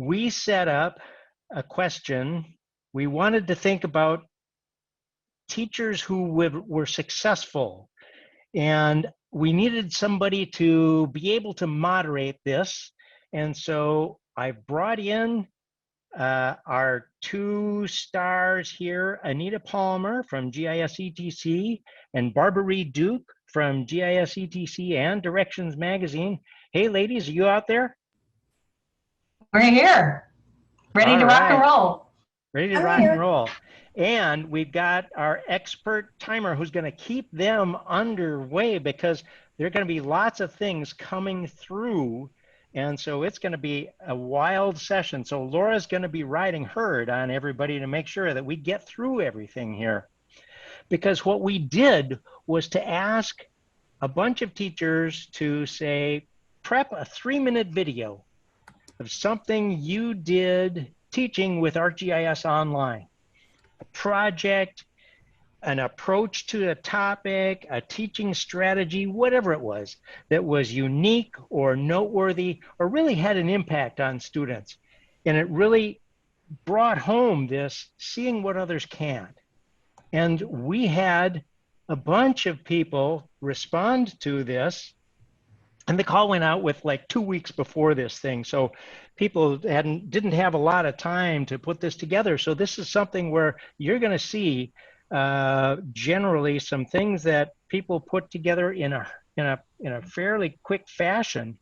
we set up a question. We wanted to think about teachers who were successful, and we needed somebody to be able to moderate this. And so I brought in our 2 stars here, Anita Palmer from GIS ETC and Barbara Reed Duke from GIS ETC and Directions Magazine. Hey, ladies, are you out there? We're here, ready to rock and roll. Ready to rock and roll. And we've got our expert timer who's going to keep them underway because there are going to be lots of things coming through. And so it's going to be a wild session. So Laura's going to be riding herd on everybody to make sure that we get through everything here. Because what we did was to ask a bunch of teachers to say, prep a 3-minute video of something you did teaching with ArcGIS Online. A project, an approach to a topic, a teaching strategy, whatever it was that was unique or noteworthy or really had an impact on students. And it really brought home this seeing what others can't. And we had a bunch of people respond to this, and the call went out with like 2 weeks before this thing. So people didn't have a lot of time to put this together. So this is something where you're going to see generally some things that people put together in a fairly quick fashion.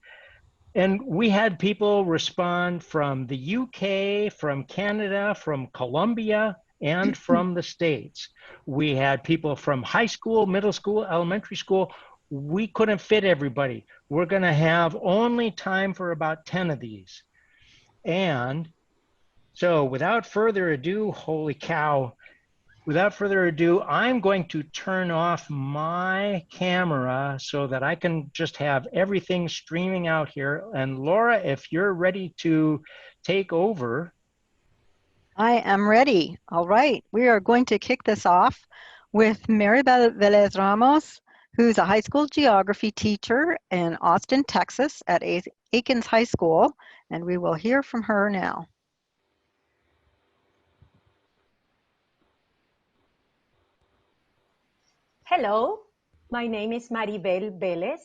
And we had people respond from the UK, from Canada, from Colombia, and from the States. We had people from high school, middle school, elementary school. We couldn't fit everybody. We're going to have only time for about 10 of these. And so without further ado, holy cow, without further ado, I'm going to turn off my camera so that I can just have everything streaming out here. And Laura, if you're ready to take over. I am ready. All right. We are going to kick this off with Maribel Velez Ramos, who's a high school geography teacher in Austin, Texas at Aikens High School. And we will hear from her now. Hello, my name is Maribel Velez,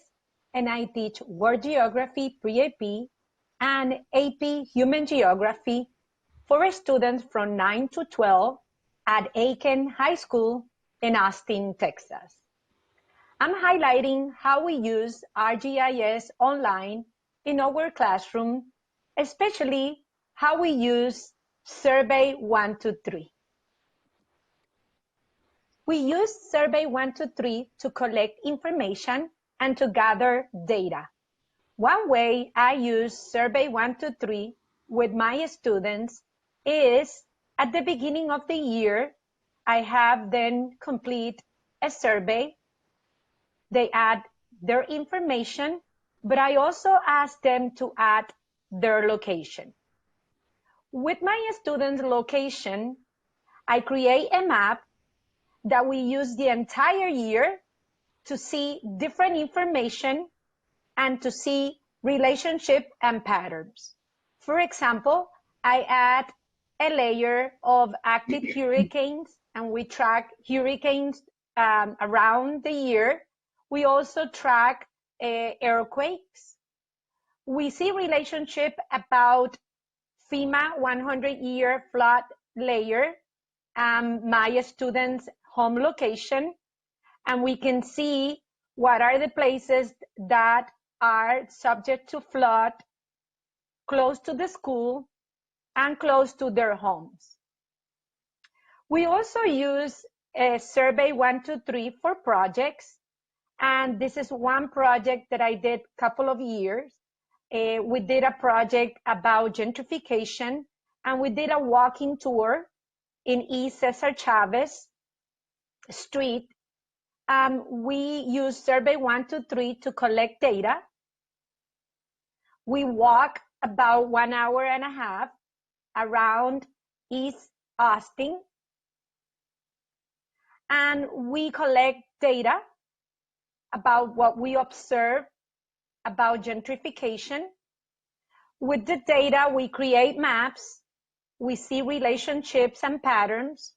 and I teach World Geography Pre-AP and AP Human Geography for students from 9 to 12 at Aiken High School in Austin, Texas. I'm highlighting how we use ArcGIS Online in our classroom, especially how we use Survey 123. We use Survey 123 to collect information and to gather data. One way I use Survey 123 with my students is at the beginning of the year, I have them complete a survey. They add their information, but I also ask them to add their location. With my students' location, I create a map that we use the entire year to see different information and to see relationship and patterns. For example, I add a layer of active hurricanes, and we track hurricanes around the year. We also track earthquakes. We see relationship about FEMA 100-year flood layer, my students' home location, and we can see what are the places that are subject to flood close to the school and close to their homes. We also use Survey 123 for projects, and this is one project that I did a couple of years. We did a project about gentrification, and we did a walking tour in East Cesar Chavez Street. We use Survey 123 to collect data. We walk about 1.5 hours around East Austin, and we collect data about what we observe about gentrification. With the data, we create maps. We see relationships and patterns.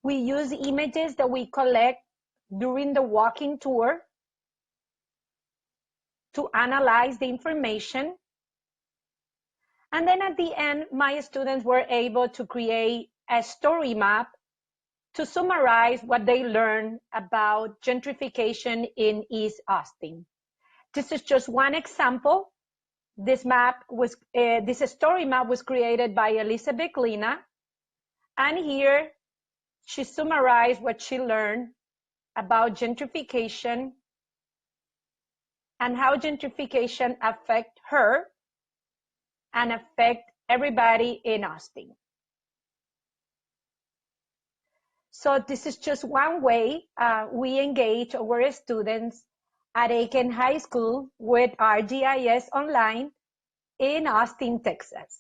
We use images that we collect during the walking tour to analyze the information. And then at the end, my students were able to create a story map to summarize what they learned about gentrification in East Austin. This is just one example. This story map was created by Elizabeth Lina, and here she summarized what she learned about gentrification and how gentrification affect her and affect everybody in Austin. So this is just one way we engage our students at Aiken High School with ArcGIS Online in Austin, Texas.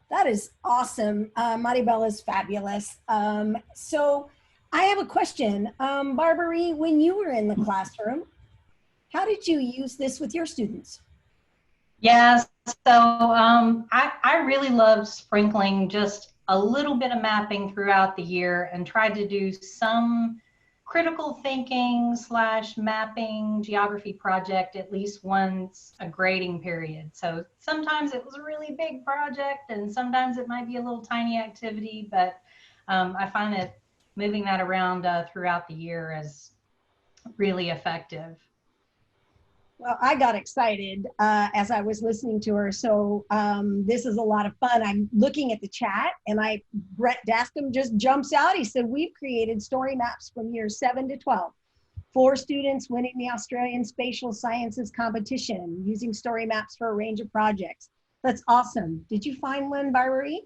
That is awesome. Maribel is fabulous. So I have a question. Barbary, when you were in the classroom, how did you use this with your students? Yes, so I really love sprinkling just a little bit of mapping throughout the year and tried to do some critical thinking / mapping geography project at least once a grading period. So sometimes it was a really big project and sometimes it might be a little tiny activity, but I find that moving that around throughout the year is really effective. Well, I got excited as I was listening to her. So this is a lot of fun. I'm looking at the chat and Brett Dascom just jumps out. He said, we've created story maps from years 7 to 12. 4 students winning the Australian Spatial Sciences competition using story maps for a range of projects. That's awesome. Did you find one, Barbary?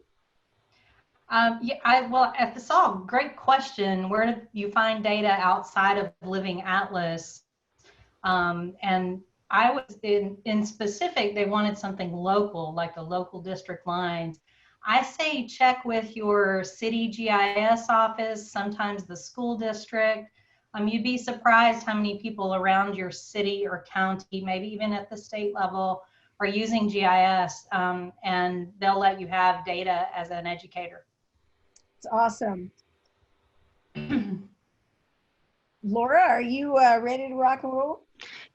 Yeah, well, at the Solve, great question. Where do you find data outside of Living Atlas? And I was in specific, they wanted something local, like the local district lines. I say check with your city GIS office, sometimes the school district. You'd be surprised how many people around your city or county, maybe even at the state level, are using GIS, and they'll let you have data as an educator. It's awesome. Laura, are you ready to rock and roll?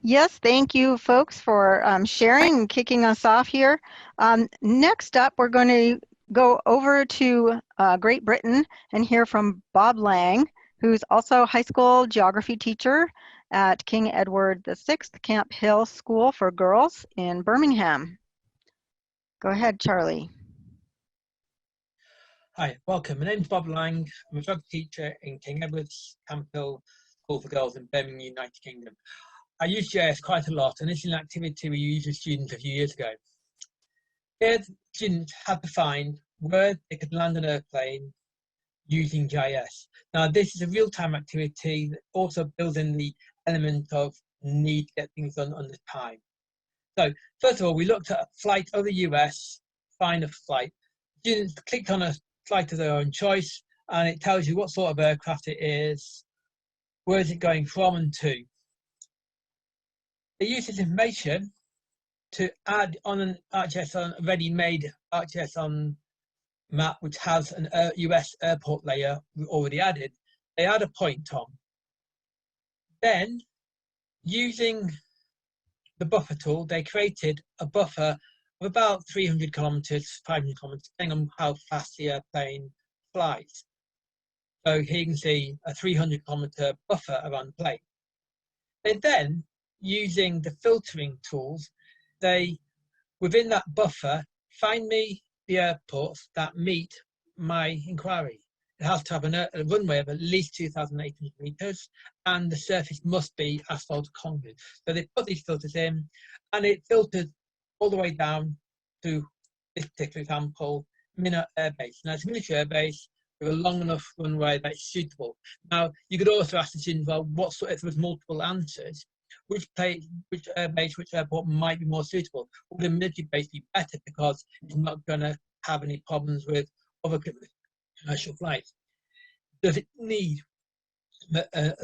Yes, thank you folks for sharing and kicking us off here. Next up, we're going to go over to Great Britain and hear from Bob Lang, who's also a high school geography teacher at King Edward VI Camp Hill School for Girls in Birmingham. Go ahead, Charlie. Hi, welcome. My name is Bob Lang. I'm a geography teacher in King Edward's Camp Hill School for Girls in Birmingham, United Kingdom. I use GIS quite a lot, and this is an activity we used with students a few years ago. Here, students had to find where they could land an airplane using GIS. Now, this is a real-time activity that also builds in the element of need to get things done under time. So, first of all, we looked at a flight over the US, find a flight. Students clicked on a flight of their own choice, and it tells you what sort of aircraft it is, where is it going from and to. They use this information to add on an ArcGIS on ready-made ArcGIS on map, which has an US airport layer already added. They add a point on. Then, using the buffer tool, they created a buffer of about 300 kilometers, 500 kilometers, depending on how fast the airplane flies. So here you can see a 300 kilometer buffer around the plane. They then, using the filtering tools, they, within that buffer, find me the airports that meet my inquiry. It has to have a runway of at least 2,800 meters, and the surface must be asphalt concrete. So they put these filters in, and it filters all the way down to this particular example, Minna Air Base. Now it's a military air base with a long enough runway that is suitable. Now you could also ask the students, well, what sort, if there was multiple answers, which air base, which airport might be more suitable? Would a military base be better because it's not going to have any problems with other commercial flights? Does it need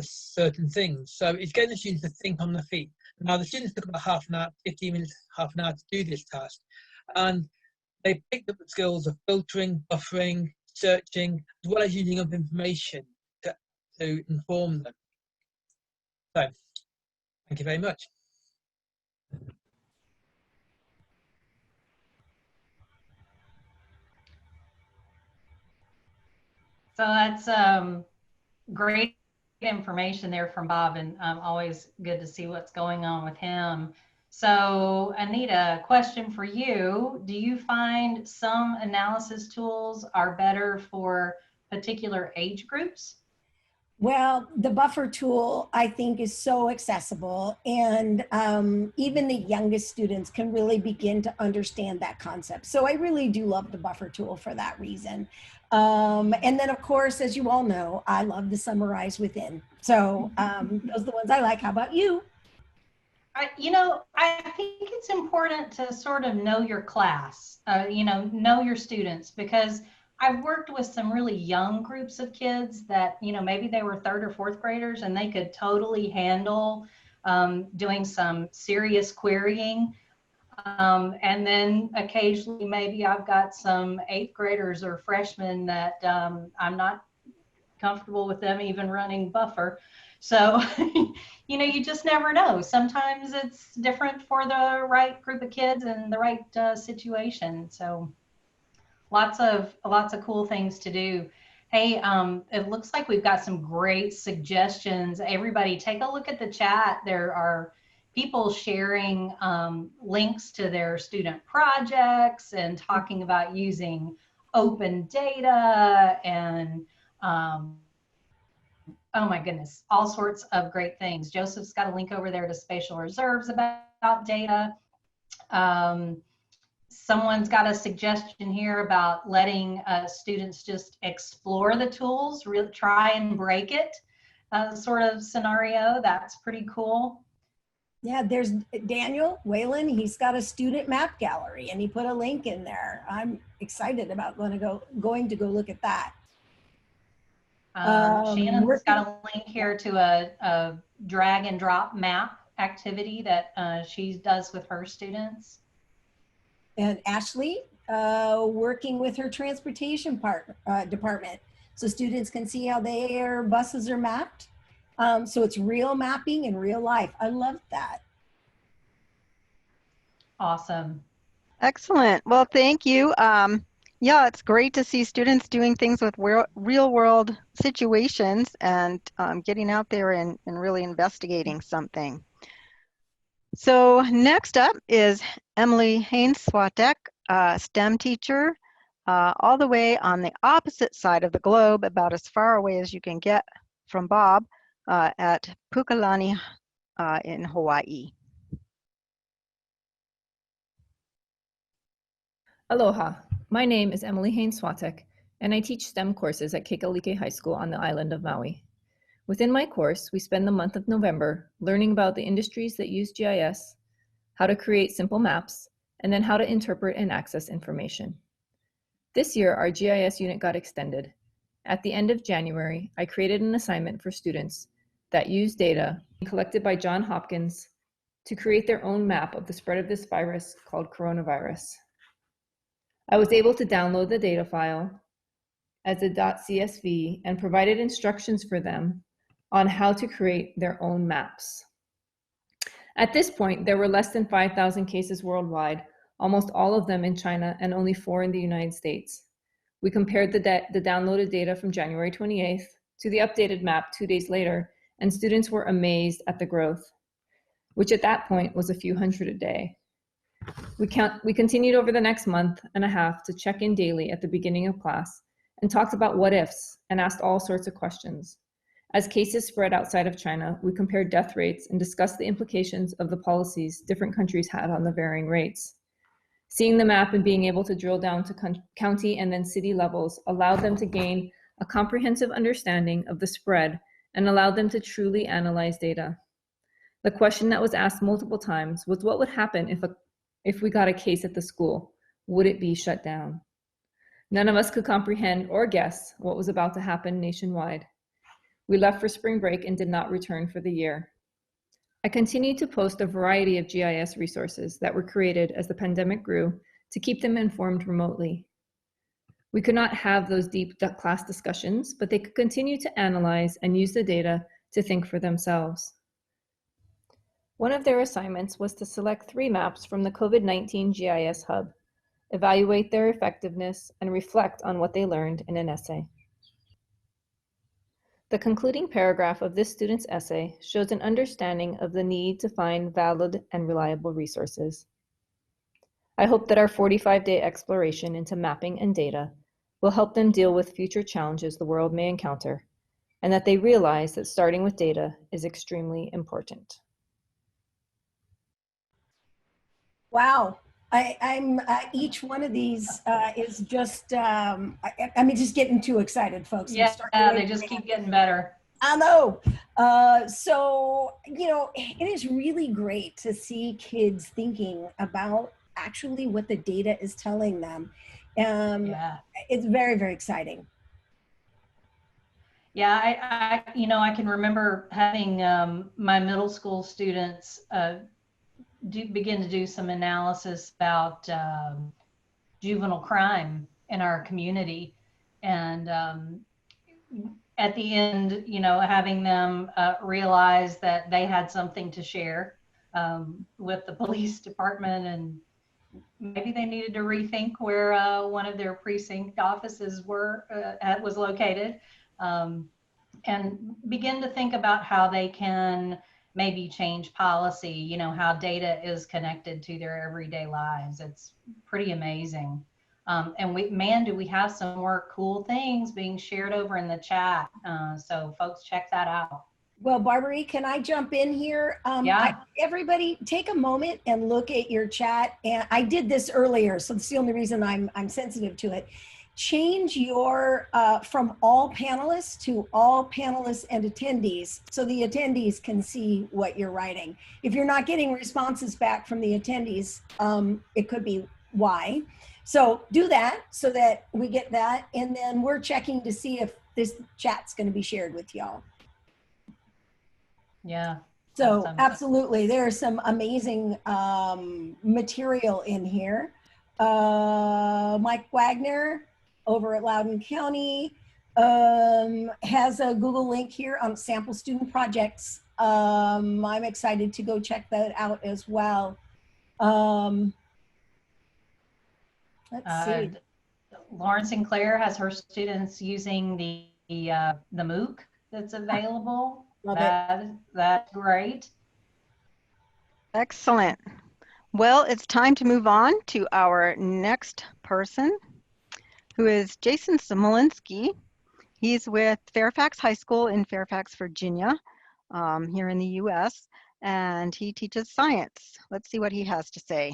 certain things. So it's getting the students to think on their feet. Now the students took about half an hour, 15 minutes, half an hour to do this task. And they picked up the skills of filtering, buffering, searching, as well as using up information to inform them. So, thank you very much. So that's great information there from Bob, and always good to see what's going on with him. So Anita, question for you. Do you find some analysis tools are better for particular age groups? Well, the buffer tool, I think, is so accessible, and even the youngest students can really begin to understand that concept. So I really do love the buffer tool for that reason. And then, of course, as you all know, I love the summarize within. So those are the ones I like. How about you? You know, I think it's important to sort of know your class, you know your students, because I've worked with some really young groups of kids that, you know, maybe they were 3rd or 4th graders and they could totally handle doing some serious querying. And then occasionally maybe I've got some 8th graders or freshmen that I'm not comfortable with them even running buffer. So, you know, you just never know. Sometimes it's different for the right group of kids and the right situation. So lots of cool things to do. Hey, it looks like we've got some great suggestions. Everybody take a look at the chat. There are people sharing links to their student projects and talking about using open data and oh my goodness, all sorts of great things. Joseph's got a link over there to spatial reserves about data. Someone's got a suggestion here about letting students just explore the tools, really try and break it sort of scenario. That's pretty cool. Yeah, there's Daniel Whalen. He's got a student map gallery and he put a link in there. I'm excited about going to go look at that. Shannon's got a link here to a drag and drop map activity that she does with her students. And Ashley working with her transportation department, so students can see how their buses are mapped. So it's real mapping in real life. I love that. Awesome. Excellent. Well, thank you. Yeah, it's great to see students doing things with real world situations and getting out there and really investigating something. So next up is Emily Haines-Swatek, STEM teacher, all the way on the opposite side of the globe, about as far away as you can get from Bob, at Pukalani in Hawaii. Aloha, my name is Emily Haines-Swatek, and I teach STEM courses at Kekalike High School on the island of Maui. Within my course, we spend the month of November learning about the industries that use GIS, how to create simple maps, and then how to interpret and access information. This year, our GIS unit got extended. At the end of January, I created an assignment for students that use data collected by Johns Hopkins to create their own map of the spread of this virus called coronavirus. I was able to download the data file as a .csv and provided instructions for them on how to create their own maps. At this point, there were less than 5,000 cases worldwide, almost all of them in China and only 4 in the United States. We compared the downloaded data from January 28th to the updated map 2 days later, and students were amazed at the growth, which at that point was a few hundred a day. We continued over the next month and a half to check in daily at the beginning of class and talked about what ifs and asked all sorts of questions. As cases spread outside of China, we compared death rates and discussed the implications of the policies different countries had on the varying rates. Seeing the map and being able to drill down to county and then city levels allowed them to gain a comprehensive understanding of the spread and allowed them to truly analyze data. The question that was asked multiple times was what would happen if we got a case at the school? Would it be shut down? None of us could comprehend or guess what was about to happen nationwide. We left for spring break and did not return for the year. I continued to post a variety of GIS resources that were created as the pandemic grew to keep them informed remotely. We could not have those deep class discussions, but they could continue to analyze and use the data to think for themselves. One of their assignments was to select 3 maps from the COVID-19 GIS Hub, evaluate their effectiveness, and reflect on what they learned in an essay. The concluding paragraph of this student's essay shows an understanding of the need to find valid and reliable resources. I hope that our 45-day exploration into mapping and data will help them deal with future challenges the world may encounter, and that they realize that starting with data is extremely important. Wow. I'm each one of these is just, just getting too excited, folks. Yeah, they just keep getting better. I know. So, it is really great to see kids thinking about actually what the data is telling them. It's very, very exciting. Yeah, I can remember having my middle school students begin to do some analysis about juvenile crime in our community, and at the end, having them realize that they had something to share with the police department, and maybe they needed to rethink where one of their precinct offices was located, and begin to think about how they can maybe change policy, how data is connected to their everyday lives. It's pretty amazing. And do we have some more cool things being shared over in the chat. So folks, check that out. Well, Barbary, can I jump in here? Everybody take a moment and look at your chat. And I did this earlier, so that's the only reason I'm sensitive to it. Change your from all panelists to all panelists and attendees, so the attendees can see what you're writing. If you're not getting responses back from the attendees, it could be why. So do that so that we get that, and then we're checking to see if this chat's going to be shared with y'all. Yeah. So absolutely, there's some amazing material in here. Mike Wagner over at Loudoun County has a Google link here on sample student projects. I'm excited to go check that out as well. Let's see. Lauren Sinclair has her students using the MOOC that's available. That's great. Excellent. Well, it's time to move on to our next person, who is Jason Smolinski. He's with Fairfax High School in Fairfax, Virginia, here in the US, and he teaches science. Let's see what he has to say.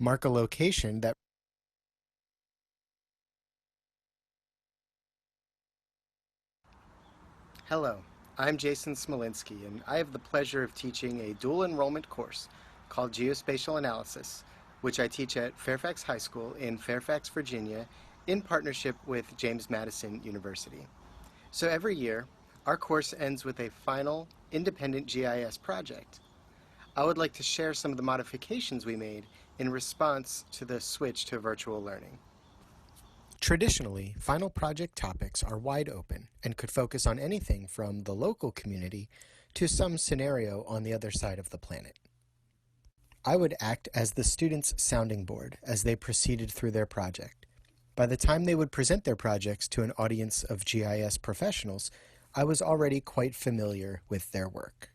Mark a location that Hello, I'm Jason Smolinski, and I have the pleasure of teaching a dual enrollment course called Geospatial Analysis, which I teach at Fairfax High School in Fairfax, Virginia, in partnership with James Madison University. So every year, our course ends with a final independent GIS project. I would like to share some of the modifications we made in response to the switch to virtual learning. Traditionally, final project topics are wide open and could focus on anything from the local community to some scenario on the other side of the planet. I would act as the students' sounding board as they proceeded through their project. By the time they would present their projects to an audience of GIS professionals, I was already quite familiar with their work.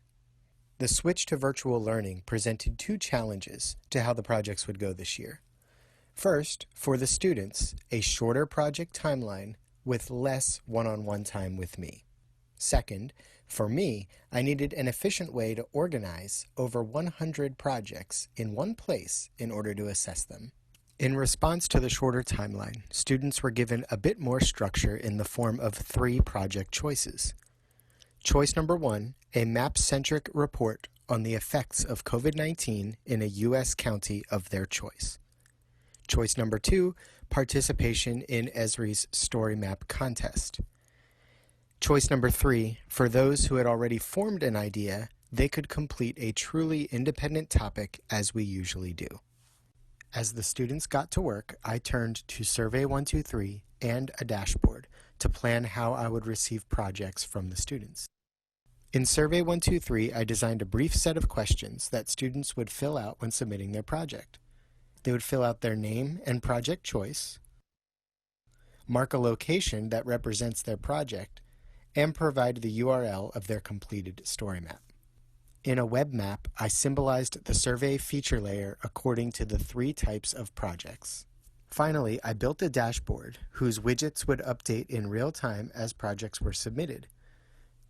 The switch to virtual learning presented 2 challenges to how the projects would go this year. First, for the students, a shorter project timeline with less one-on-one time with me. Second, for me, I needed an efficient way to organize over 100 projects in one place in order to assess them. In response to the shorter timeline, students were given a bit more structure in the form of 3 project choices. Choice number 1, a map-centric report on the effects of COVID-19 in a U.S. county of their choice. Choice number 2, participation in Esri's Story Map contest. Choice number 3, for those who had already formed an idea, they could complete a truly independent topic as we usually do. As the students got to work, I turned to Survey 123 and a dashboard to plan how I would receive projects from the students. In Survey 123, I designed a brief set of questions that students would fill out when submitting their project. They would fill out their name and project choice, mark a location that represents their project, and provide the URL of their completed story map. In a web map, I symbolized the survey feature layer according to the 3 types of projects. Finally, I built a dashboard whose widgets would update in real time as projects were submitted.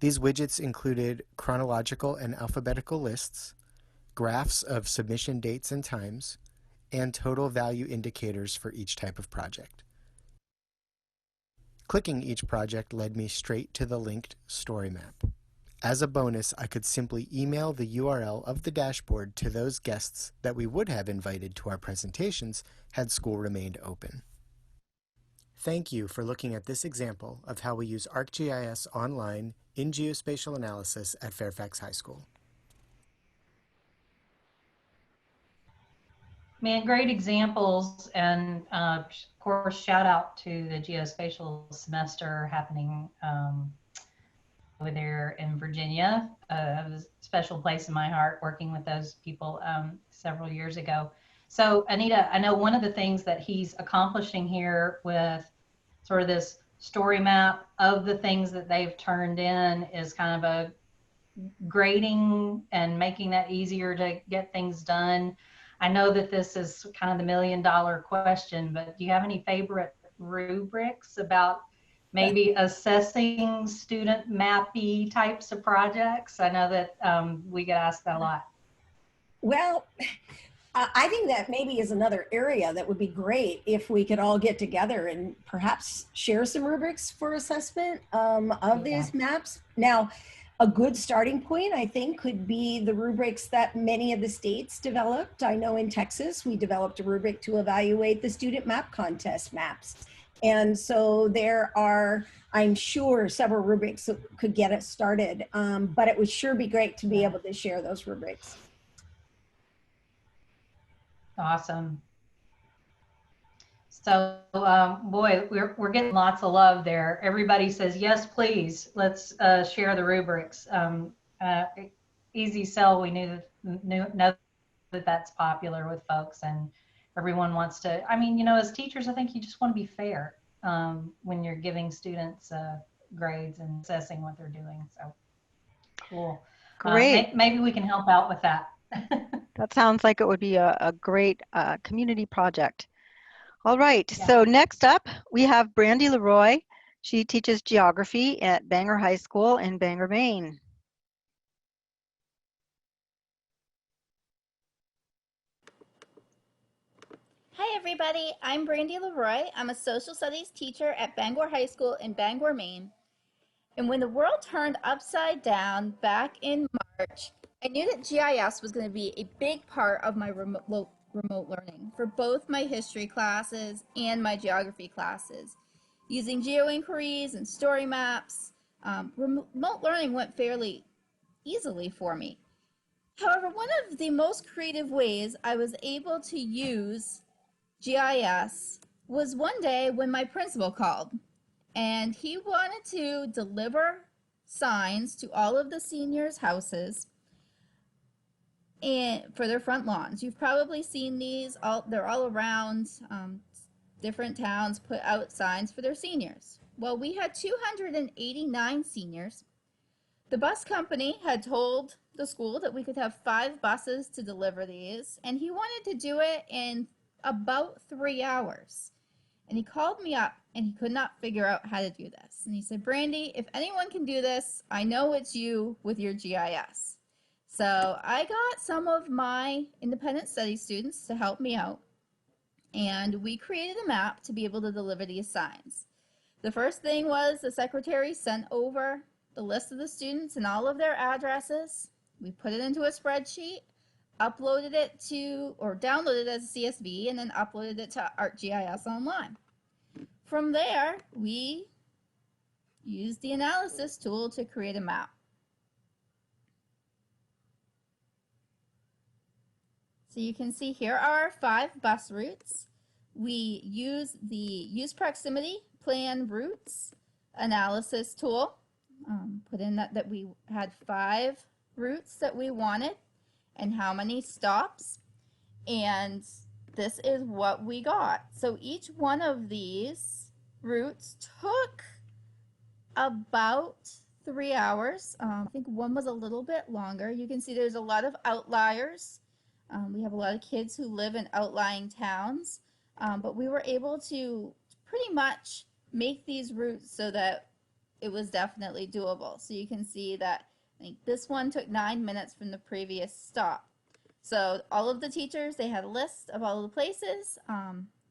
These widgets included chronological and alphabetical lists, graphs of submission dates and times, and total value indicators for each type of project. Clicking each project led me straight to the linked story map. As a bonus, I could simply email the URL of the dashboard to those guests that we would have invited to our presentations had school remained open. Thank you for looking at this example of how we use ArcGIS Online in geospatial analysis at Fairfax High School. Man, great examples, and of course, shout out to the geospatial semester happening over there in Virginia. It was a special place in my heart working with those people several years ago. So Anita, I know one of the things that he's accomplishing here with sort of this story map of the things that they've turned in is kind of a grading and making that easier to get things done. I know that this is kind of the $1,000,000 question, but do you have any favorite rubrics about maybe assessing student mappy types of projects? I know that we get asked that a lot. Well, I think that maybe is another area that would be great if we could all get together and perhaps share some rubrics for assessment of these maps. Now, a good starting point, I think, could be the rubrics that many of the states developed. I know in Texas, we developed a rubric to evaluate the student map contest maps. And so there are, I'm sure, several rubrics that could get us started, but it would sure be great to be able to share those rubrics. Awesome. So, boy, we're getting lots of love there. Everybody says, yes, please, let's share the rubrics. Easy sell, we know that that's popular with folks, and everyone wants to, I mean, you know, as teachers, I think you just want to be fair when you're giving students grades and assessing what they're doing. So, cool. Great. Maybe we can help out with that. That sounds like it would be a great community project. All right, Yeah. so next up, we have Brandy Leroy. She teaches geography at Bangor High School in Bangor, Maine. Hi everybody, I'm Brandy Leroy. I'm a social studies teacher at Bangor High School in Bangor, Maine. And when the world turned upside down back in March, I knew that GIS was going to be a big part of my remote learning for both my history classes and my geography classes. Using geo-inquiries and story maps, remote learning went fairly easily for me. However, one of the most creative ways I was able to use GIS was one day when my principal called, and he wanted to deliver signs to all of the seniors' houses and for their front lawns. You've probably seen these, they're all around. Different towns put out signs for their seniors. Well, we had 289 seniors. The bus company had told the school that we could have 5 buses to deliver these, and he wanted to do it in about 3 hours. And he called me up and he could not figure out how to do this. And he said, Brandy, if anyone can do this, I know it's you with your GIS. So I got some of my independent study students to help me out, and we created a map to be able to deliver these signs. The first thing was the secretary sent over the list of the students and all of their addresses. We put it into a spreadsheet, uploaded it to, or downloaded it as a CSV, and then uploaded it to ArcGIS Online. From there, we used the analysis tool to create a map. So you can see here are our 5 bus routes. We use the use proximity plan routes analysis tool. Put in that we had 5 routes that we wanted and how many stops. And this is what we got. So each one of these routes took about 3 hours. I think one was a little bit longer. You can see there's a lot of outliers. We have a lot of kids who live in outlying towns, but we were able to pretty much make these routes so that it was definitely doable. So you can see that I think this one took 9 minutes from the previous stop. So all of the teachers, they had a list of all of the places.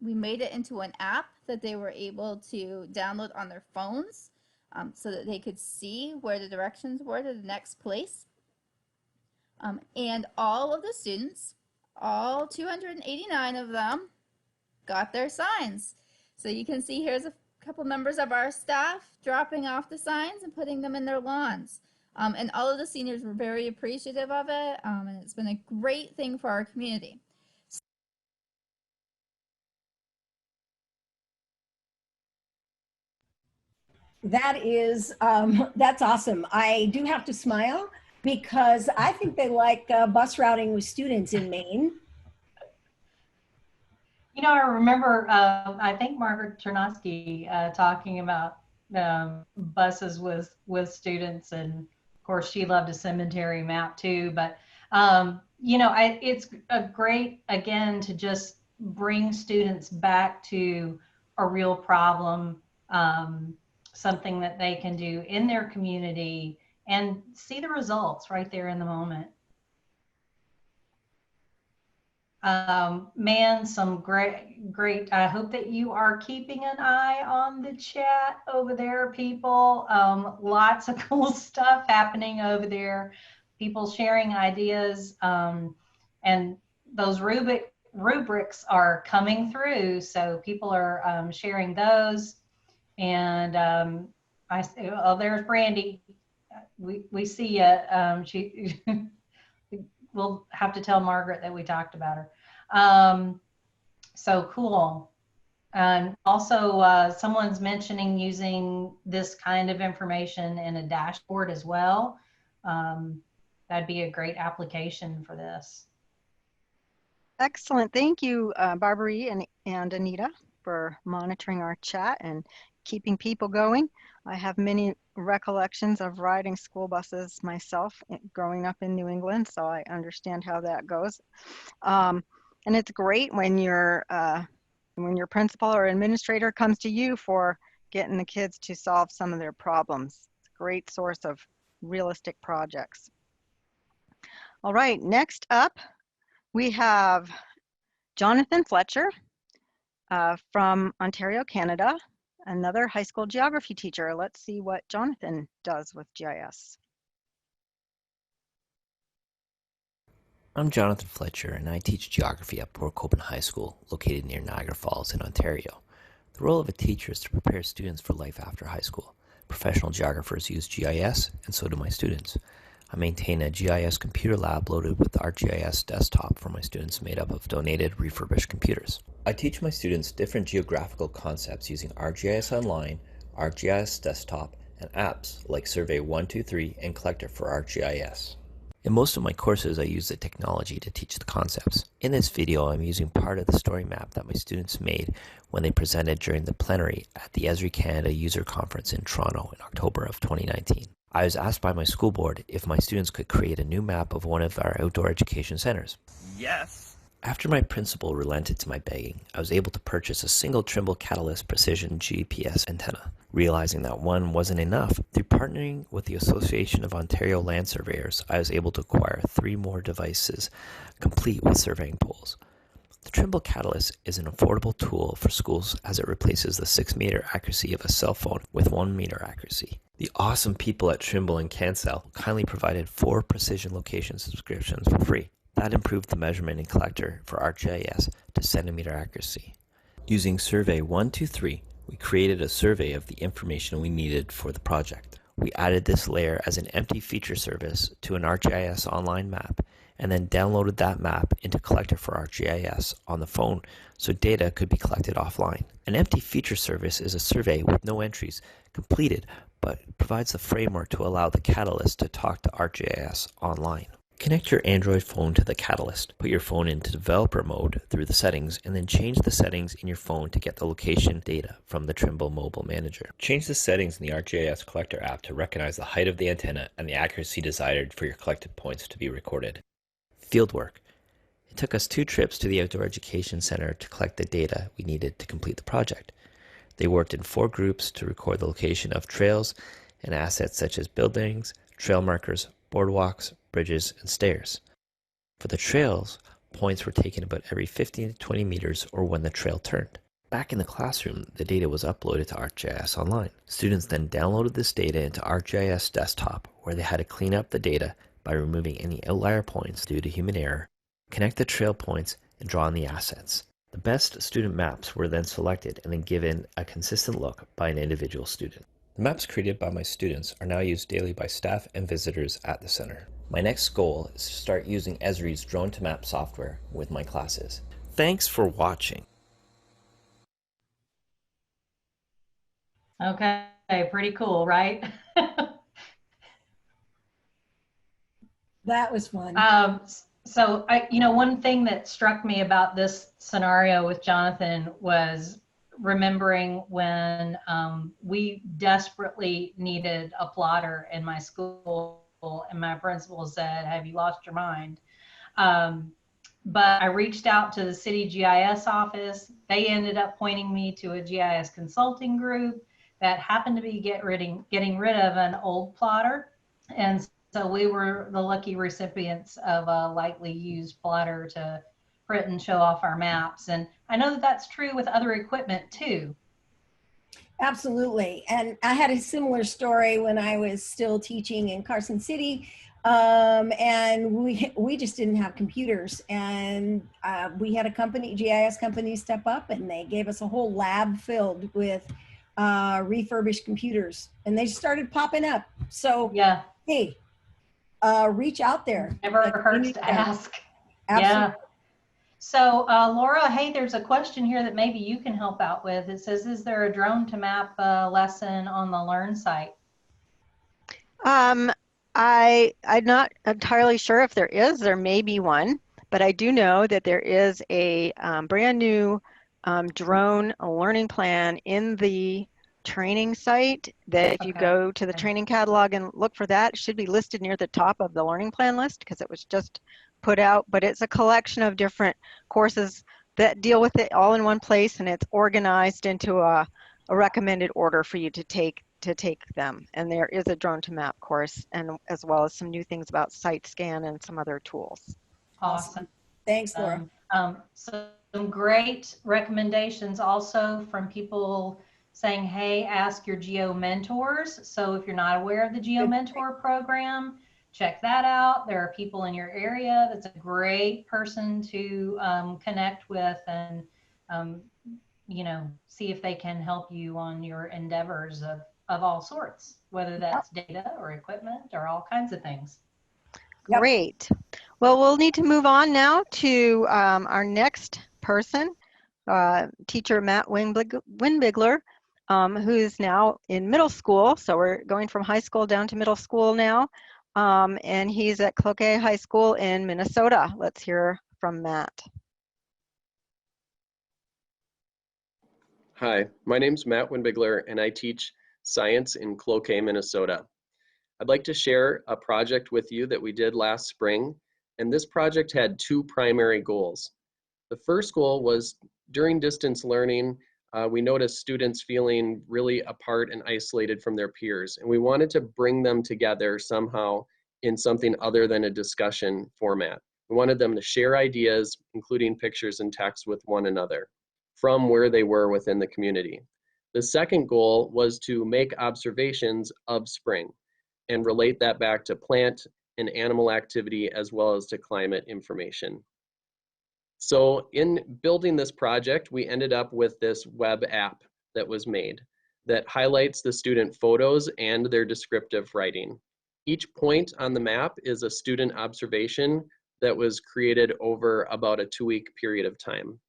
We made it into an app that they were able to download on their phones so that they could see where the directions were to the next place. And all of the students, all 289 of them, got their signs. So you can see here's a couple members of our staff dropping off the signs and putting them in their lawns. And all of the seniors were very appreciative of it, and it's been a great thing for our community. That is, that's awesome. I do have to smile because I think they like bus routing with students in Maine. You know, I remember, I think Margaret Chernosky talking about buses with students, and of course she loved a cemetery map too, but you know, it's a great, again, to just bring students back to a real problem, something that they can do in their community and see the results right there in the moment. Man, some great, I hope that you are keeping an eye on the chat over there, people. Lots of cool stuff happening over there. People sharing ideas, and those rubrics are coming through. So people are sharing those. And oh, there's Brandy. We see you. She. We'll have to tell Margaret that we talked about her. So cool. And also someone's mentioning using this kind of information in a dashboard as well. That'd be a great application for this. Excellent. Thank you, Barbary and Anita, for monitoring our chat and keeping people going. I have many recollections of riding school buses myself growing up in New England, so I understand how that goes. And it's great when your principal or administrator comes to you for getting the kids to solve some of their problems. It's a great source of realistic projects. All right, next up, we have Jonathan Fletcher from Ontario, Canada, another high school geography teacher. Let's see what Jonathan does with GIS. I'm Jonathan Fletcher, and I teach geography at Port Copan High School, located near Niagara Falls in Ontario. The role of a teacher is to prepare students for life after high school. Professional geographers use GIS, and so do my students. I maintain a GIS computer lab loaded with ArcGIS desktop for my students, made up of donated, refurbished computers. I teach my students different geographical concepts using ArcGIS Online, ArcGIS desktop, and apps like Survey 123 and Collector for ArcGIS. In most of my courses, I use the technology to teach the concepts. In this video, I'm using part of the story map that my students made when they presented during the plenary at the Esri Canada User Conference in Toronto in October of 2019. I was asked by my school board if my students could create a new map of one of our outdoor education centers. Yes! After my principal relented to my begging, I was able to purchase a single Trimble Catalyst Precision GPS antenna. Realizing that one wasn't enough, through partnering with the Association of Ontario Land Surveyors, I was able to acquire 3 more devices complete with surveying poles. The Trimble Catalyst is an affordable tool for schools as it replaces the 6-meter accuracy of a cell phone with 1-meter accuracy. The awesome people at Trimble and Cancel kindly provided 4 precision location subscriptions for free. That improved the measurement in Collector for ArcGIS to centimeter accuracy. Using Survey 123, we created a survey of the information we needed for the project. We added this layer as an empty feature service to an ArcGIS Online map, and then downloaded that map into Collector for ArcGIS on the phone so data could be collected offline. An empty feature service is a survey with no entries completed, but provides the framework to allow the Catalyst to talk to ArcGIS Online. Connect your Android phone to the Catalyst. Put your phone into developer mode through the settings, and then change the settings in your phone to get the location data from the Trimble Mobile Manager. Change the settings in the ArcGIS Collector app to recognize the height of the antenna and the accuracy desired for your collected points to be recorded. Fieldwork. It took us 2 trips to the Outdoor Education Center to collect the data we needed to complete the project. They worked in 4 groups to record the location of trails and assets such as buildings, trail markers, boardwalks, bridges, and stairs. For the trails, points were taken about every 15 to 20 meters or when the trail turned. Back in the classroom, the data was uploaded to ArcGIS Online. Students then downloaded this data into ArcGIS Desktop, where they had to clean up the data by removing any outlier points due to human error, connect the trail points, and draw on the assets. The best student maps were then selected and then given a consistent look by an individual student. The maps created by my students are now used daily by staff and visitors at the center. My next goal is to start using Esri's Drone to Map software with my classes. Thanks for watching. Okay, pretty cool, right? That was fun. So one thing that struck me about this scenario with Jonathan was remembering when we desperately needed a plotter in my school, and my principal said, "Have you lost your mind?" But I reached out to the city GIS office. They ended up pointing me to a GIS consulting group that happened to be getting rid of an old plotter. And so we were the lucky recipients of a lightly used plotter to print and show off our maps. And I know that that's true with other equipment too. Absolutely. And I had a similar story when I was still teaching in Carson City. And we just didn't have computers, and we had a GIS company step up, and they gave us a whole lab filled with refurbished computers, and they started popping up. So yeah, hey, reach out there. Never hurts to ask. Absolutely. Yeah. So Laura, hey, there's a question here that maybe you can help out with. It says, is there a drone to map lesson on the Learn site? I'm not entirely sure if there is. There may be one, but I do know that there is a brand new drone learning plan in the training site that if you go to the training catalog and look for that, it should be listed near the top of the learning plan list because it was just put out, but it's a collection of different courses that deal with it all in one place, and it's organized into a recommended order for you to take them. And there is a drone to map course, and as well as some new things about site scan and some other tools. Awesome. Thanks, Laura. So some great recommendations also from people saying, hey, ask your Geo mentors. So if you're not aware of the Geo Mentor program, check that out. There are people in your area that's a great person to connect with and see if they can help you on your endeavors of all sorts, whether that's data or equipment or all kinds of things. Great. Well, we'll need to move on now to our next person, teacher Matt Winbigler, who's now in middle school. So we're going from high school down to middle school now. And he's at Cloquet High School in Minnesota. Let's hear from Matt. Hi, my name's Matt Winbigler, and I teach science in Cloquet, Minnesota. I'd like to share a project with you that we did last spring, and this project had 2 primary goals. The first goal was during distance learning, we noticed students feeling really apart and isolated from their peers, and we wanted to bring them together somehow in something other than a discussion format. We wanted them to share ideas, including pictures and text, with one another from where they were within the community. The second goal was to make observations of spring and relate that back to plant and animal activity as well as to climate information. So in building this project, we ended up with this web app that was made that highlights the student photos and their descriptive writing. Each point on the map is a student observation that was created over about a 2-week period of time.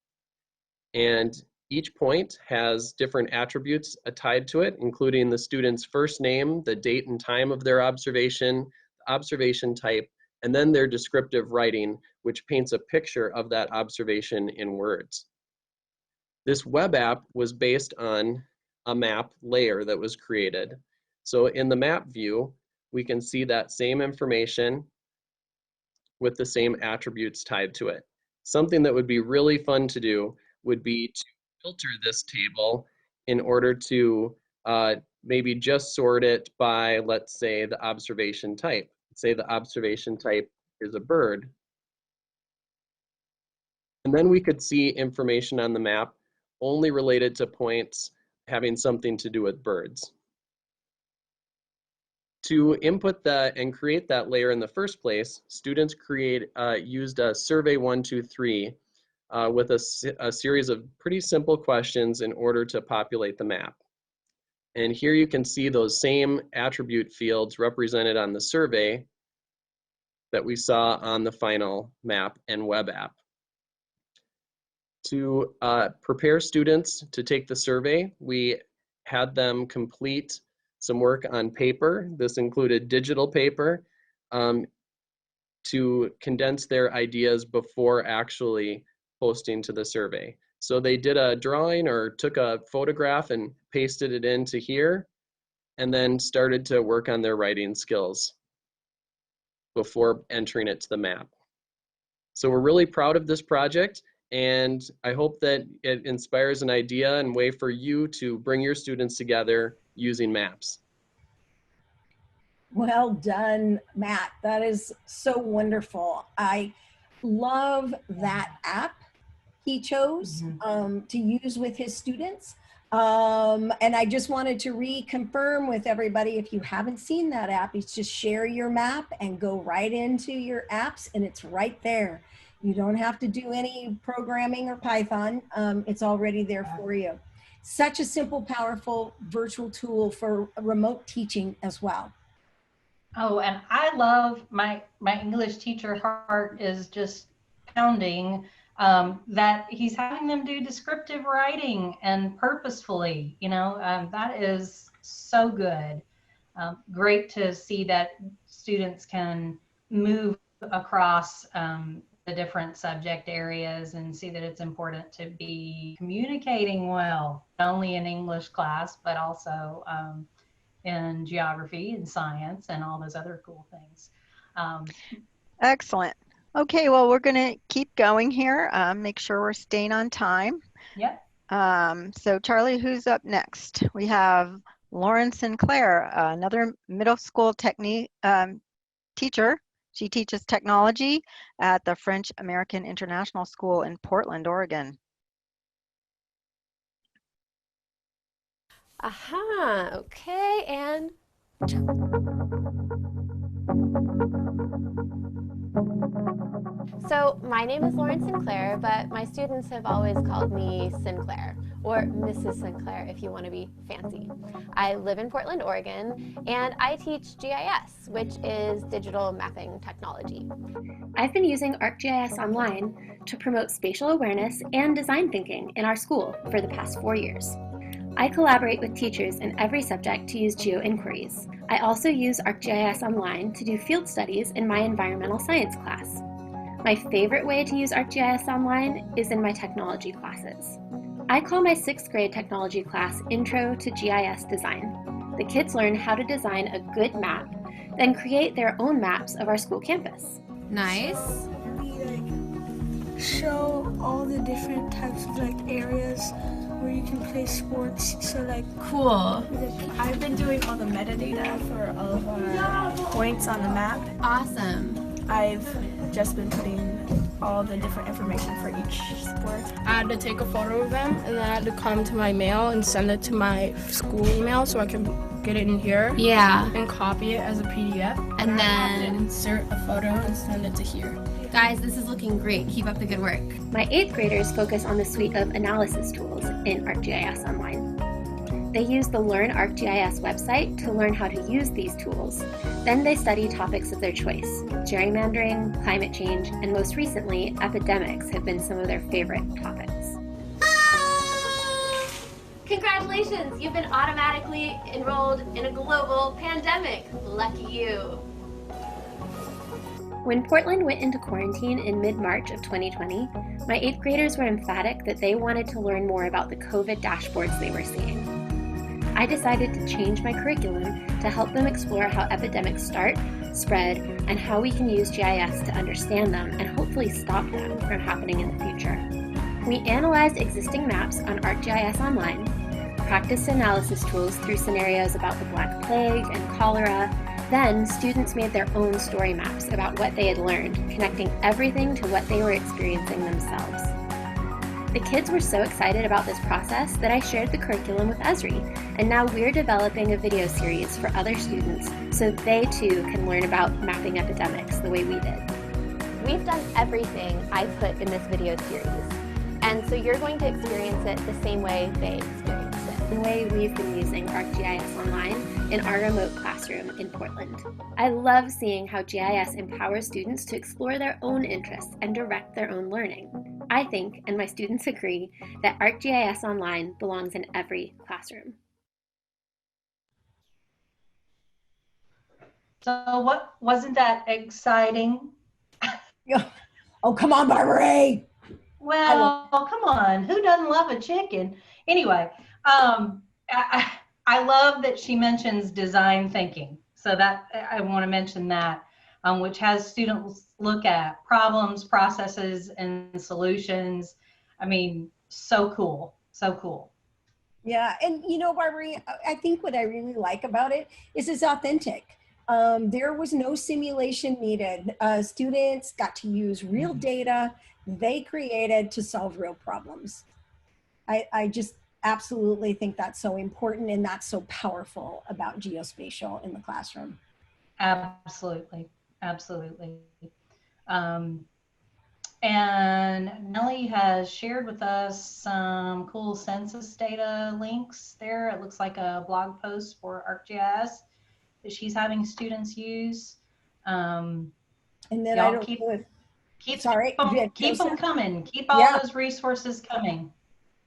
And each point has different attributes tied to it, including the student's first name, the date and time of their observation, the observation type, and then their descriptive writing, which paints a picture of that observation in words. This web app was based on a map layer that was created. So in the map view, we can see that same information with the same attributes tied to it. Something that would be really fun to do would be to filter this table in order to maybe just sort it by, let's say, the observation type. Say the observation type is a bird. And then we could see information on the map only related to points having something to do with birds. To input that and create that layer in the first place, students used a survey 1, 2, 3 with a series of pretty simple questions in order to populate the map. And here you can see those same attribute fields represented on the survey that we saw on the final map and web app. To prepare students to take the survey, we had them complete some work on paper. This included digital paper to condense their ideas before actually posting to the survey. So they did a drawing or took a photograph and pasted it into here, and then started to work on their writing skills before entering it to the map. So we're really proud of this project, and I hope that it inspires an idea and way for you to bring your students together using maps. Well done, Matt. That is so wonderful. I love that app he chose to use with his students. And I just wanted to reconfirm with everybody, if you haven't seen that app, it's just share your map and go right into your apps, and it's right there. You don't have to do any programming or Python. It's already there for you. Such a simple, powerful virtual tool for remote teaching as well. Oh, and I love my English teacher heart is just pounding that he's having them do descriptive writing and purposefully, that is so good. Great to see that students can move across the different subject areas and see that it's important to be communicating well, not only in English class, but also in geography and science and all those other cool things. Excellent. Okay, well, we're going to keep going here. Make sure we're staying on time. Yep. So Charlie, who's up next? We have Lauren Sinclair, another middle school teacher. She teaches technology at the French American International School in Portland, Oregon. Okay, and so my name is Lauren Sinclair, but my students have always called me Sinclair, or Mrs. Sinclair if you want to be fancy. I live in Portland, Oregon, and I teach GIS, which is digital mapping technology. I've been using ArcGIS Online to promote spatial awareness and design thinking in our school for the past 4 years. I collaborate with teachers in every subject to use geo-inquiries. I also use ArcGIS Online to do field studies in my environmental science class. My favorite way to use ArcGIS Online is in my technology classes. I call my 6th grade technology class Intro to GIS Design. The kids learn how to design a good map, then create their own maps of our school campus. Nice. We show all the different types of areas where you can play sports. So cool. I've been doing all the metadata for all of our points on the map. Awesome. I've just been putting all the different information for each sport. I had to take a photo of them, and then I had to come to my mail and send it to my school email so I can get it in here. Yeah. And copy it as a PDF. And then insert a photo and send it to here. Guys, this is looking great. Keep up the good work. My 8th graders focus on the suite of analysis tools in ArcGIS Online. They use the Learn ArcGIS website to learn how to use these tools. Then they study topics of their choice. Gerrymandering, climate change, and most recently, epidemics have been some of their favorite topics. Congratulations! You've been automatically enrolled in a global pandemic. Lucky you. When Portland went into quarantine in mid-March of 2020, my 8th graders were emphatic that they wanted to learn more about the COVID dashboards they were seeing. I decided to change my curriculum to help them explore how epidemics start, spread, and how we can use GIS to understand them and hopefully stop them from happening in the future. We analyzed existing maps on ArcGIS Online, practiced analysis tools through scenarios about the Black Plague and cholera. Then, students made their own story maps about what they had learned, connecting everything to what they were experiencing themselves. The kids were so excited about this process that I shared the curriculum with Esri, and now we're developing a video series for other students so they too can learn about mapping epidemics the way we did. We've done everything I put in this video series, and so you're going to experience it the same way they experienced it. The way we've been using ArcGIS Online in our remote classroom in Portland. I love seeing how GIS empowers students to explore their own interests and direct their own learning. I think, and my students agree, that ArcGIS Online belongs in every classroom. So what, wasn't that exciting? Oh, come on, Barbara. Well, come on, who doesn't love a chicken? Anyway, I love that she mentions design thinking. So that I want to mention that, which has students look at problems, processes, and solutions. I mean, so cool, so cool. Yeah, and you know, Barbara, I think what I really like about it is it's authentic. There was no simulation needed. Students got to use real data they created to solve real problems. I just absolutely think that's so important and that's so powerful about geospatial in the classroom. Absolutely, absolutely. And Nellie has shared with us some cool census data links there. It looks like a blog post for ArcGIS that she's having students use. And then I don't keep them coming. Keep all those resources coming.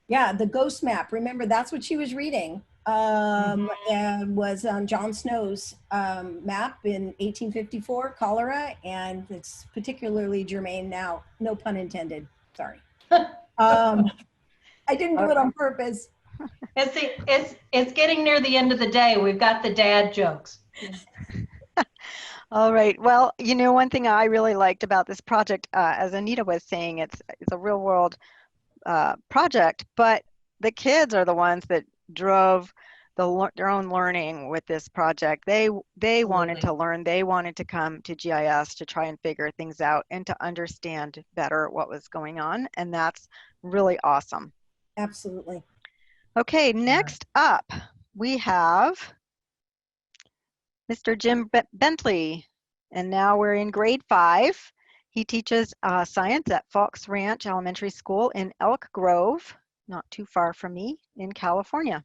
Yeah, the ghost map. Remember, that's what she was reading. And was on John Snow's map in 1854, cholera, and it's particularly germane now. No pun intended. Sorry. I didn't do it on purpose. It's getting near the end of the day. We've got the dad jokes. All right. Well, you know, one thing I really liked about this project, as Anita was saying, it's a real world project, but the kids are the ones that drove their own learning with this project. They wanted to learn. They wanted to come to GIS to try and figure things out and to understand better what was going on, and that's really awesome. Absolutely. Okay, next up we have Mr. Jim Bentley, and now we're in grade 5. He teaches science at Fox Ranch Elementary School in Elk Grove, not too far from me, in California.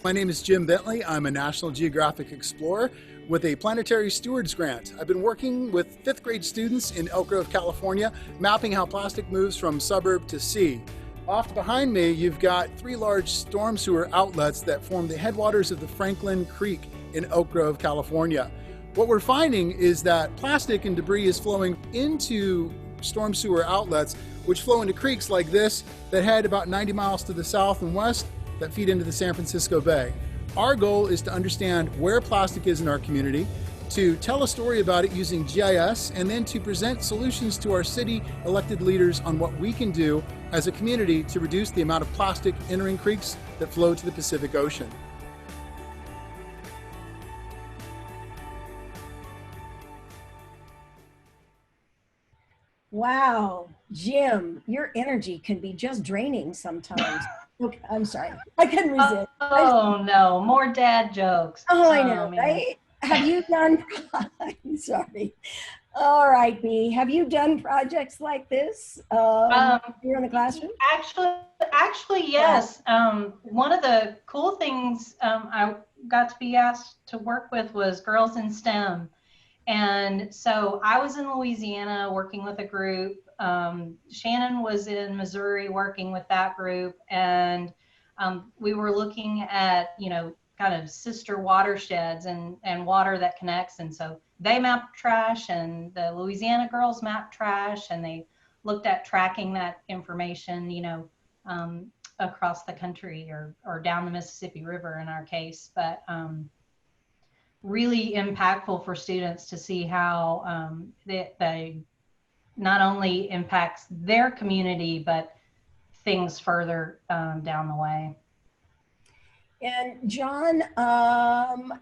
My name is Jim Bentley. I'm a National Geographic Explorer with a Planetary Stewards Grant. I've been working with 5th grade students in Elk Grove, California, mapping how plastic moves from suburb to sea. Off behind me, you've got 3 large storm sewer outlets that form the headwaters of the Franklin Creek in Elk Grove, California. What we're finding is that plastic and debris is flowing into storm sewer outlets, which flow into creeks like this that head about 90 miles to the south and west that feed into the San Francisco Bay. Our goal is to understand where plastic is in our community to tell a story about it using GIS, and then to present solutions to our city elected leaders on what we can do as a community to reduce the amount of plastic entering creeks that flow to the Pacific Ocean. Wow, Jim, your energy can be just draining sometimes. Okay, I'm sorry, I couldn't resist. Oh no, more dad jokes. Oh, I know, man. right? Have you done, I'm sorry. All right, B, have you done projects like this here in the classroom? Actually, yes. One of the cool things I got to be asked to work with was Girls in STEM. And so I was in Louisiana working with a group. Shannon was in Missouri working with that group. And we were looking at, kind of sister watersheds and water that connects. And so they mapped trash and the Louisiana girls mapped trash, and they looked at tracking that information, across the country or down the Mississippi River in our case. But really impactful for students to see how they not only impacts their community, but things further down the way. And John,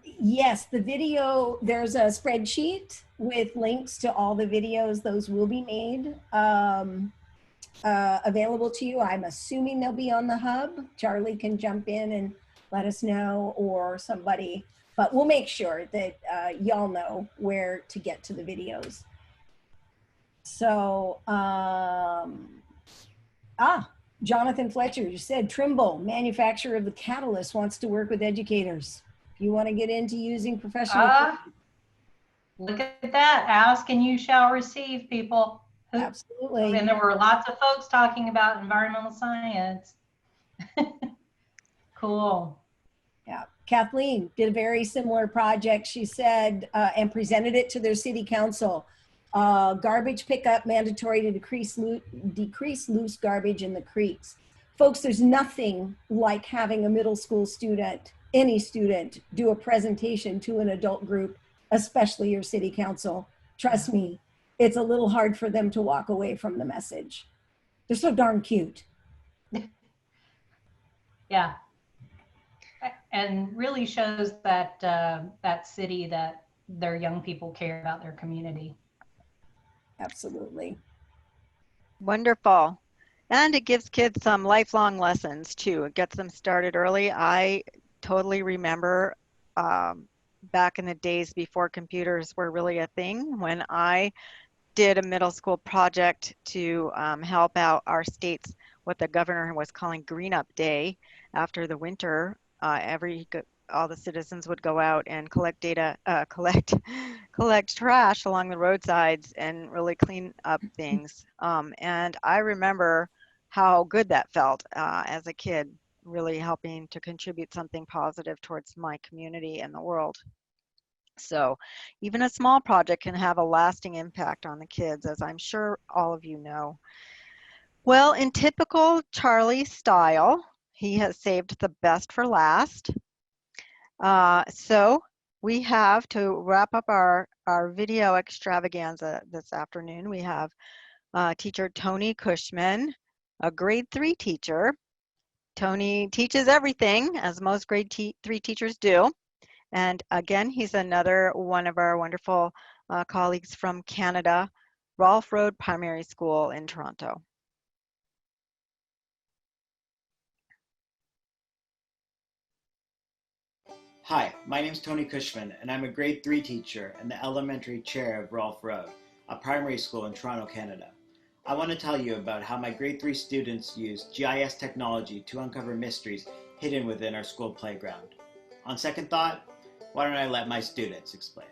yes, the video, there's a spreadsheet with links to all the videos. Those will be made available to you. I'm assuming they'll be on the hub. Charlie can jump in and let us know, or somebody, but we'll make sure that y'all know where to get to the videos. So, Jonathan Fletcher, you said Trimble, manufacturer of the catalyst, wants to work with educators. If you want to get into using professional. Look at that. Ask and you shall receive, people. Absolutely. And there were lots of folks talking about environmental science. Cool. Yeah. Kathleen did a very similar project, she said, and presented it to their city council. Garbage pickup mandatory to decrease loose garbage in the creeks. Folks, there's nothing like having a middle school student, any student, do a presentation to an adult group, especially your city council. Trust me, it's a little hard for them to walk away from the message. They're so darn cute. Yeah. And really shows that that city, that their young people care about their community. Absolutely. Wonderful. And it gives kids some lifelong lessons too. It gets them started early. I totally remember back in the days before computers were really a thing, when I did a middle school project to help out our states, what the governor was calling Green Up Day. After the winter, all the citizens would go out and collect trash along the roadsides and really clean up things. And I remember how good that felt as a kid, really helping to contribute something positive towards my community and the world. So even a small project can have a lasting impact on the kids, as I'm sure all of you know. Well, in typical Charlie style, he has saved the best for last. So we have, to wrap up our video extravaganza this afternoon, we have teacher Tony Cushman, a grade 3 teacher. Tony teaches everything, as most grade 3 teachers do. And again, he's another one of our wonderful colleagues from Canada, Rolfe Road Primary School in Toronto. Hi, my name is Tony Cushman, and I'm a grade 3 teacher and the elementary chair of Rolfe Road, a primary school in Toronto, Canada. I want to tell you about how my grade 3 students use GIS technology to uncover mysteries hidden within our school playground. On second thought, why don't I let my students explain?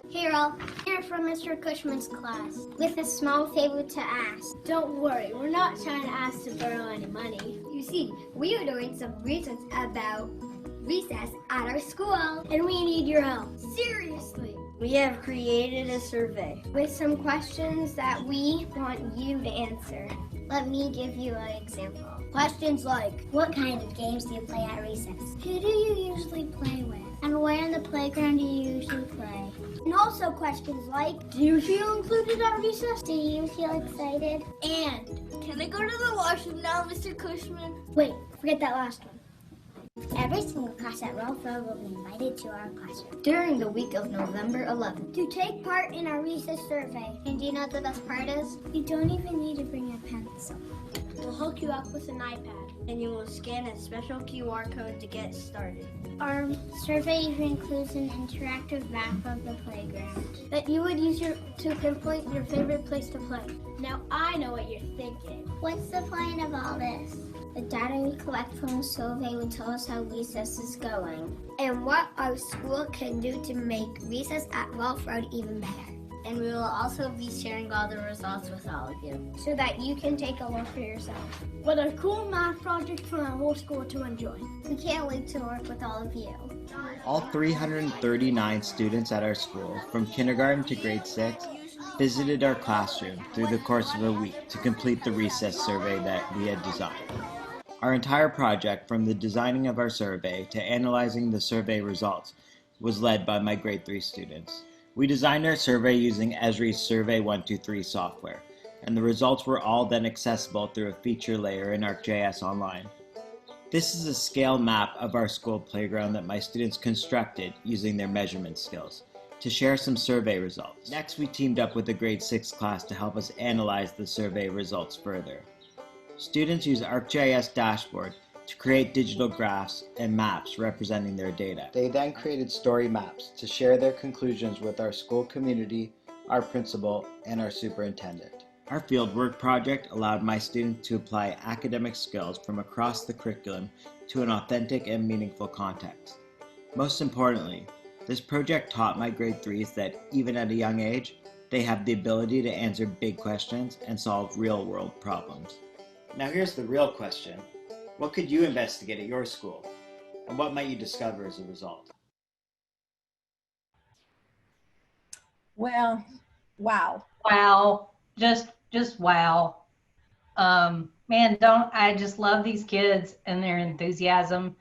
Hey Rolfe, here from Mr. Cushman's class with a small favor to ask. Don't worry, we're not trying to ask to borrow any money. You see, we are doing some research about recess at our school, and we need your help. Seriously. We have created a survey with some questions that we want you to answer. Let me give you an example. Questions like, what kind of games do you play at recess? Who do you usually play with? And where in the playground do you usually play? And also questions like, do you feel included at recess? Do you feel excited? And, can I go to the washroom now, Mr. Cushman? Wait, forget that last one. Every single class at Ralph Road will be invited to our classroom during the week of November 11th to take part in our recess survey. And do you know what the best part is? You don't even need to bring a pencil. We'll hook you up with an iPad, and you will scan a special QR code to get started. Our survey even includes an interactive map of the playground that you would use to pinpoint your favorite place to play. Now I know what you're thinking. What's the point of all this? The data we collect from the survey will tell us how recess is going and what our school can do to make recess at Ralph Road even better. And we will also be sharing all the results with all of you so that you can take a look for yourself. What a cool math project for our whole school to enjoy. We can't wait to work with all of you. All 339 students at our school, from kindergarten to grade 6, visited our classroom through the course of a week to complete the recess survey that we had designed. Our entire project, from the designing of our survey to analyzing the survey results, was led by my grade 3 students. We designed our survey using Esri's Survey 123 software, and the results were all then accessible through a feature layer in ArcGIS Online. This is a scale map of our school playground that my students constructed using their measurement skills to share some survey results. Next, we teamed up with a grade 6 class to help us analyze the survey results further. Students use ArcGIS Dashboard to create digital graphs and maps representing their data. They then created story maps to share their conclusions with our school community, our principal, and our superintendent. Our fieldwork project allowed my students to apply academic skills from across the curriculum to an authentic and meaningful context. Most importantly, this project taught my grade 3s that even at a young age, they have the ability to answer big questions and solve real-world problems. Now here's the real question. What could you investigate at your school? And what might you discover as a result? Well, wow. Wow. Just wow. Man, I just love these kids and their enthusiasm.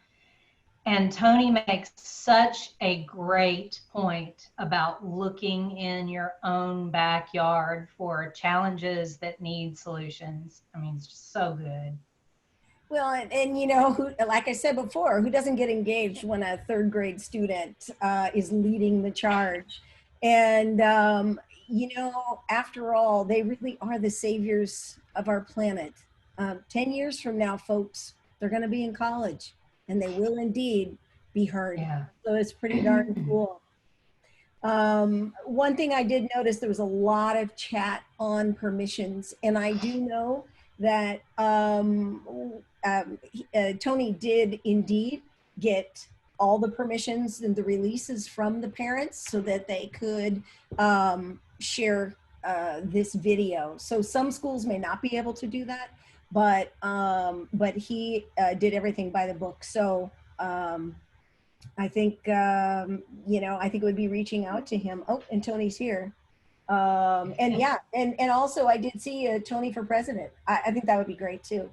And Tony makes such a great point about looking in your own backyard for challenges that need solutions. I mean, it's just so good. Well, and you know, who, like I said before, who doesn't get engaged when a third grade student is leading the charge? And, you know, after all, they really are the saviors of our planet. 10 years from now, folks, they're going to be in college and they will indeed be heard. Yeah. So it's pretty darn cool. One thing I did notice, there was a lot of chat on permissions, and I do know that Tony did indeed get all the permissions and the releases from the parents so that they could share this video. So some schools may not be able to do that, but he did everything by the book. So I think, you know, I think it would be reaching out to him. Oh, and Tony's here. And yeah, and also I did see Tony for president. I think that would be great too.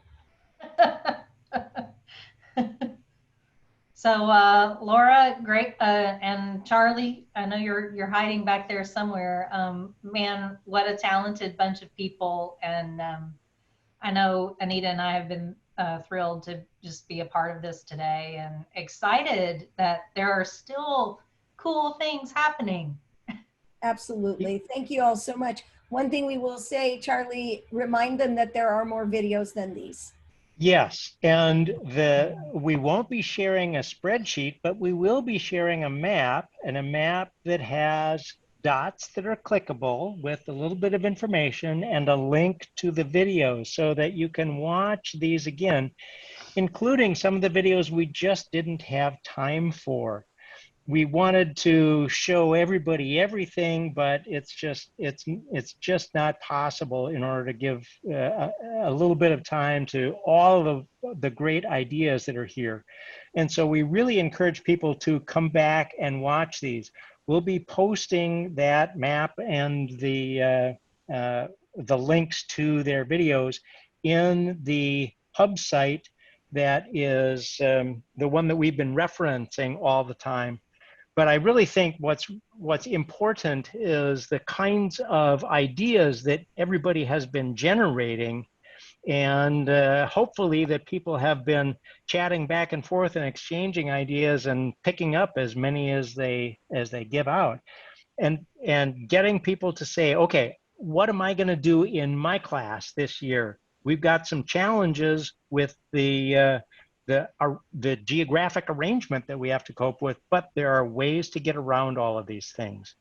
So Laura, great, and Charlie, I know you're hiding back there somewhere. Man, what a talented bunch of people. And I know Anita and I have been thrilled to just be a part of this today and excited that there are still cool things happening. Absolutely. Thank you all so much. One thing we will say, Charlie, remind them that there are more videos than these. Yes, and we won't be sharing a spreadsheet, but we will be sharing a map, and a map that has dots that are clickable with a little bit of information and a link to the videos so that you can watch these again, including some of the videos we just didn't have time for. We wanted to show everybody everything, but it's just not possible in order to give a little bit of time to all of the great ideas that are here. And so we really encourage people to come back and watch these. We'll be posting that map and the links to their videos in the hub site that is the one that we've been referencing all the time. but I really think what's important is the kinds of ideas that everybody has been generating, and hopefully that people have been chatting back and forth and exchanging ideas and picking up as many as they give out, and getting people to say, okay, what am I going to do in my class this year? We've got some challenges with the geographic arrangement that we have to cope with, but there are ways to get around all of these things.